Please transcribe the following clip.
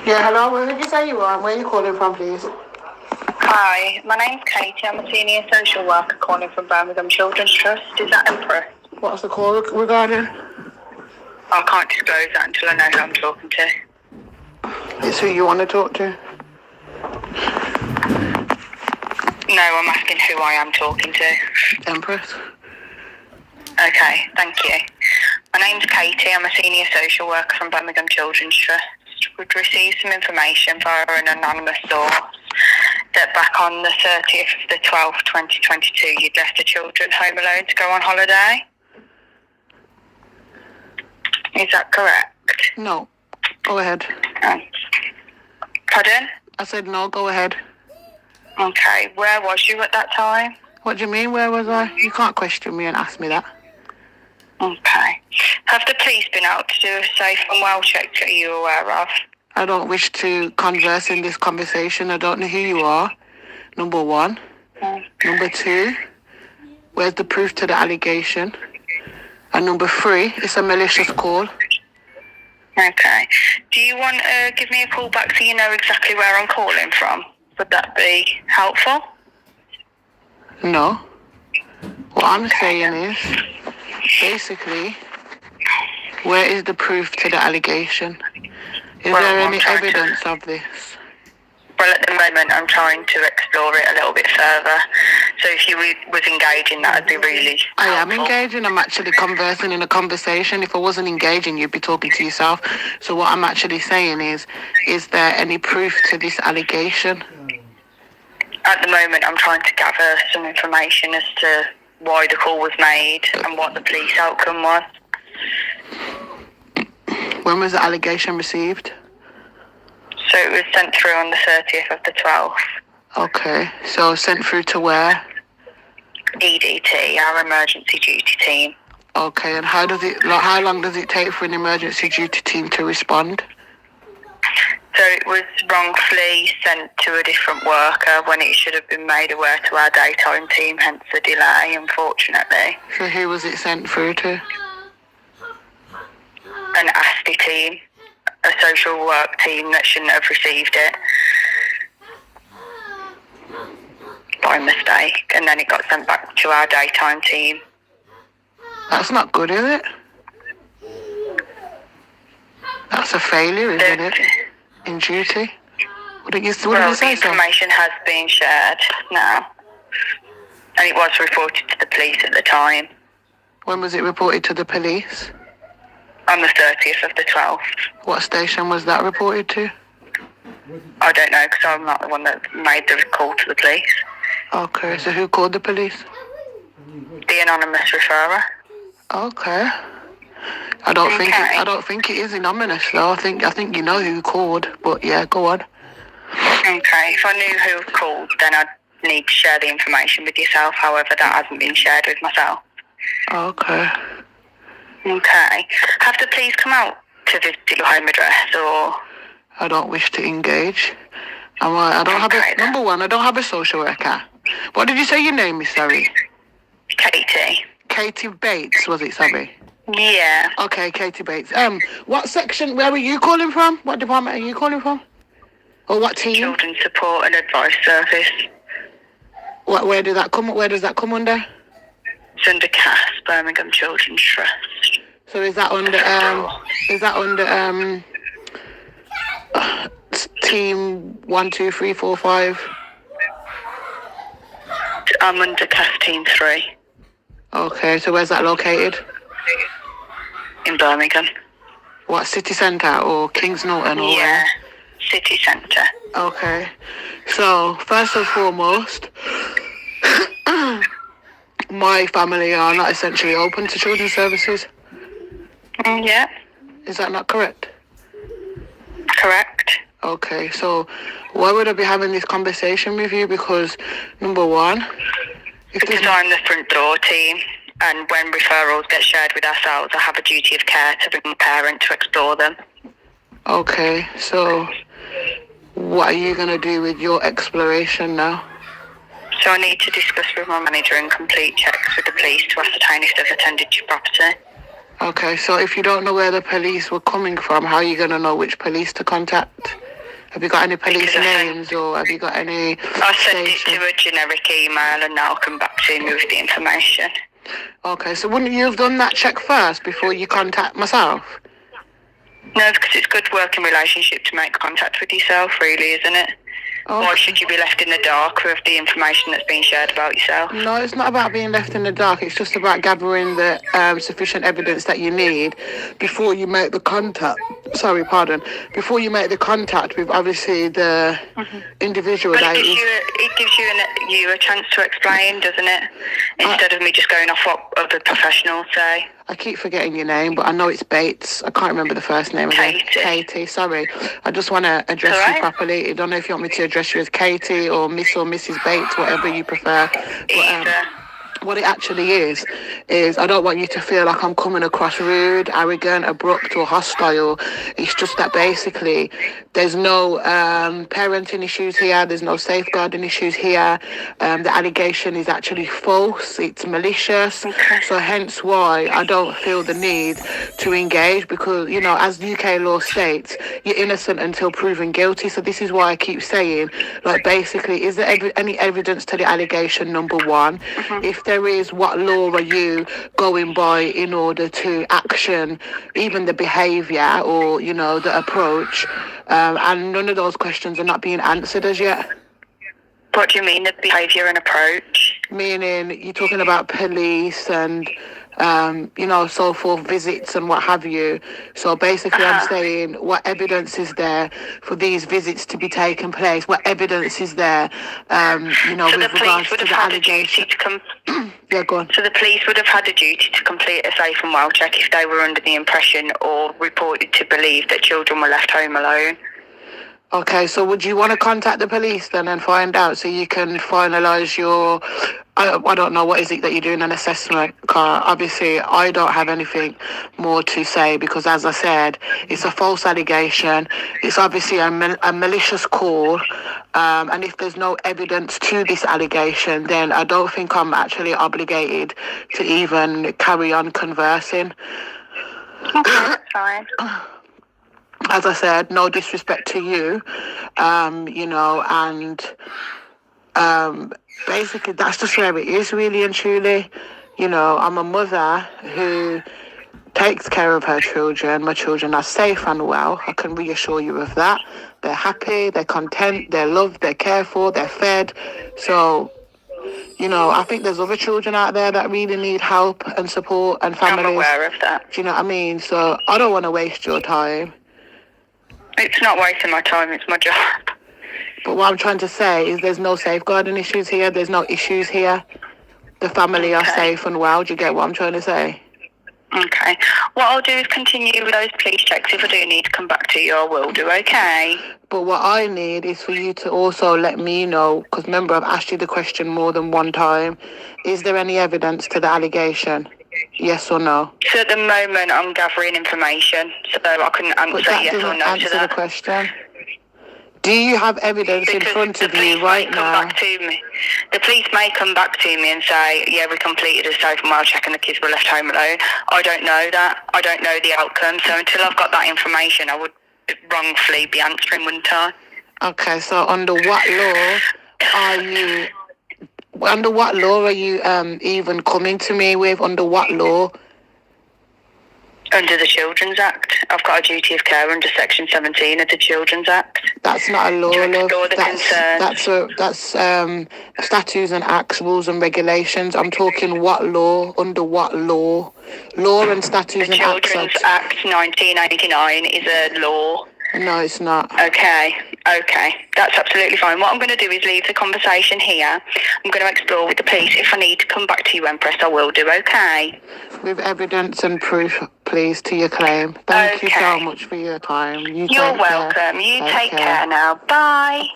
Yeah, hello. Where did you say you are? Where are you calling from, please? Hi, my name's Katie. I'm a senior social worker calling from Birmingham Children's Trust. Is that Empress? What's the call regarding? I can't disclose that until I know who I'm talking to. It's who you want to talk to. No, I'm asking who I am talking to. Empress. Okay, thank you. My name's Katie. I'm a senior social worker from Birmingham Children's Trust. We've received some information via an anonymous source that back on the 30th of the 12th, 2022, you'd left the children home alone to go on holiday. Is that correct? No. Go ahead. Pardon? I said no, go ahead. Okay, where was you at that time? What do you mean, where was I? You can't question me and ask me that. Okay. Have the police been out to do a safe and well check that you're aware of? I don't wish to converse in this conversation. I don't know who you are, number one. Number two, where's the proof to the allegation? And number three, it's a malicious call. Okay. Do you want to give me a call back so you know exactly where I'm calling from? Would that be helpful? No. What I'm saying is, basically, where is the proof to the allegation? Is there any evidence of this? Well, at the moment, I'm trying to explore it a little bit further. So if you was engaging, that would be really helpful. I am engaging. I'm actually conversing in a conversation. If I wasn't engaging, you'd be talking to yourself. So what I'm actually saying is there any proof to this allegation? At the moment, I'm trying to gather some information as to why the call was made and what the police outcome was. When was the allegation received? So it was sent through on the 30th of the 12th. Okay, so sent through to where? EDT, our emergency duty team. Okay, and how long does it take for an emergency duty team to respond? So it was wrongfully sent to a different worker when it should have been made aware to our daytime team, hence the delay, unfortunately. So who was it sent through to? An ASTI team, a social work team that shouldn't have received it by mistake, and then it got sent back to our daytime team. That's not good, is it? That's a failure, isn't it? In duty? What did you say? The information has been shared now, and it was reported to the police at the time. When was it reported to the police? On the 30th of the 12th. What station was that reported to? I don't know, because I'm not the one that made the call to the police. Okay, so who called the police? The anonymous referrer. Okay. I don't think it is anonymous though. I think you know who called, but yeah, go on. Okay, if I knew who called, then I'd need to share the information with yourself. However, that hasn't been shared with myself. Okay. Okay. Have the police come out to visit your home address, or? I don't wish to engage. Number one, I don't have a social worker. What did you say your name is, sorry? Katie. Katie Bates, was it, sorry? Yeah. Okay, Katie Bates. What section, where were you calling from? What department are you calling from? Or what team? Children's Support and Advice Service. Where does that come under? It's under CAS, Birmingham Children's Trust. So is that under team 1, 2, 3, 4, 5? I'm under CAS team 3. Okay, so where's that located? In Birmingham. What, city centre or Kings Norton or where? Yeah, city centre. Okay. So, first and foremost, my family are not essentially open to children's services. Yeah. Is that not correct? Correct. Okay, so why would I be having this conversation with you? Because, number one... Because I'm the front door team, and when referrals get shared with ourselves, I have a duty of care to bring the parent to explore them. Okay, so what are you going to do with your exploration now? So I need to discuss with my manager and complete checks with the police to ascertain if they've attended your property. Okay, so if you don't know where the police were coming from, how are you going to know which police to contact? Have you got any police Because names, or have you got any I sent it station? to a generic email and now I'll come back to me with the information. Okay, so wouldn't you have done that check first before you contact myself? No, because it's good working relationship to make contact with yourself, really, isn't it? Okay. Why should you be left in the dark with the information that's being shared about yourself? No, it's not about being left in the dark. It's just about gathering the sufficient evidence that you need before you make the contact. Sorry, pardon. Before you make the contact with obviously the individual But that it gives you a chance to explain, doesn't it? Instead of me just going off what other professionals say. I keep forgetting your name, but I know it's Bates. I can't remember the first name again. Katie, sorry. I just want to address you properly. I don't know if you want me to address you as Katie or Miss or Mrs. Bates, whatever you prefer. But, what it actually is I don't want you to feel like I'm coming across rude, arrogant, abrupt or hostile. It's just that basically there's no parenting issues here, there's no safeguarding issues here. The allegation is actually false, it's malicious. So hence why I don't feel the need to engage, because, you know, as UK law states, you're innocent until proven guilty. So this is why I keep saying, like, basically, is there any evidence to the allegation, number one? If there is, what law are you going by in order to action even the behaviour or, you know, the approach? And none of those questions are not being answered as yet. What do you mean, the behaviour and approach? Meaning, you're talking about police and, you know, so forth, visits and what have you. So basically, I'm saying, what evidence is there for these visits to be taking place? What evidence is there, you know, so with regards to the allegation? Yeah, go on. So the police would have had a duty to complete a safe and well check if they were under the impression or reported to believe that children were left home alone. Okay, so would you want to contact the police then and find out so you can finalise your... I don't know, what is it that you're doing an assessment? Obviously, I don't have anything more to say because, as I said, it's a false allegation. It's obviously a malicious call. And if there's no evidence to this allegation, then I don't think I'm actually obligated to even carry on conversing. Okay, that's fine. As I said, no disrespect to you, you know, and basically that's just where it is, really and truly. You know, I'm a mother who takes care of her children. My children are safe and well. I can reassure you of that. They're happy, they're content, they're loved, they're cared for, they're fed. So, you know, I think there's other children out there that really need help and support and families. I'm aware of that. Do you know what I mean? So I don't want to waste your time. It's not wasting my time, it's my job. But what I'm trying to say is there's no safeguarding issues here. There's no issues here. The family are safe and well. Do you get what I'm trying to say? Okay. What I'll do is continue with those police checks. If I do need to come back to you, I will do, okay? But what I need is for you to also let me know, because remember, I've asked you the question more than one time. Is there any evidence to the allegation? Yes or no? So at the moment, I'm gathering information, so I couldn't answer yes or no to that. Answer the question. Do you have evidence in front of you right now? The police may come back to me and say, yeah, we completed a safe and well check and the kids were left home alone. I don't know that. I don't know the outcome. So until I've got that information, I would wrongfully be answering, wouldn't I? Okay, so under what law are you... Under what law are you even coming to me with? Under what law? Under the Children's Act. I've got a duty of care under Section 17 of the Children's Act. That's not a law, love. That's statutes and acts, rules and regulations. I'm talking what law, under what law? Law and statutes and acts. The Children's Act 1989 is a law. No, it's not. Okay. That's absolutely fine. What I'm going to do is leave the conversation here. I'm going to explore with the police. If I need to come back to you, Empress, I will do, okay? With evidence and proof, please, to your claim. Thank you so much for your time. You're welcome. You take care now. Bye.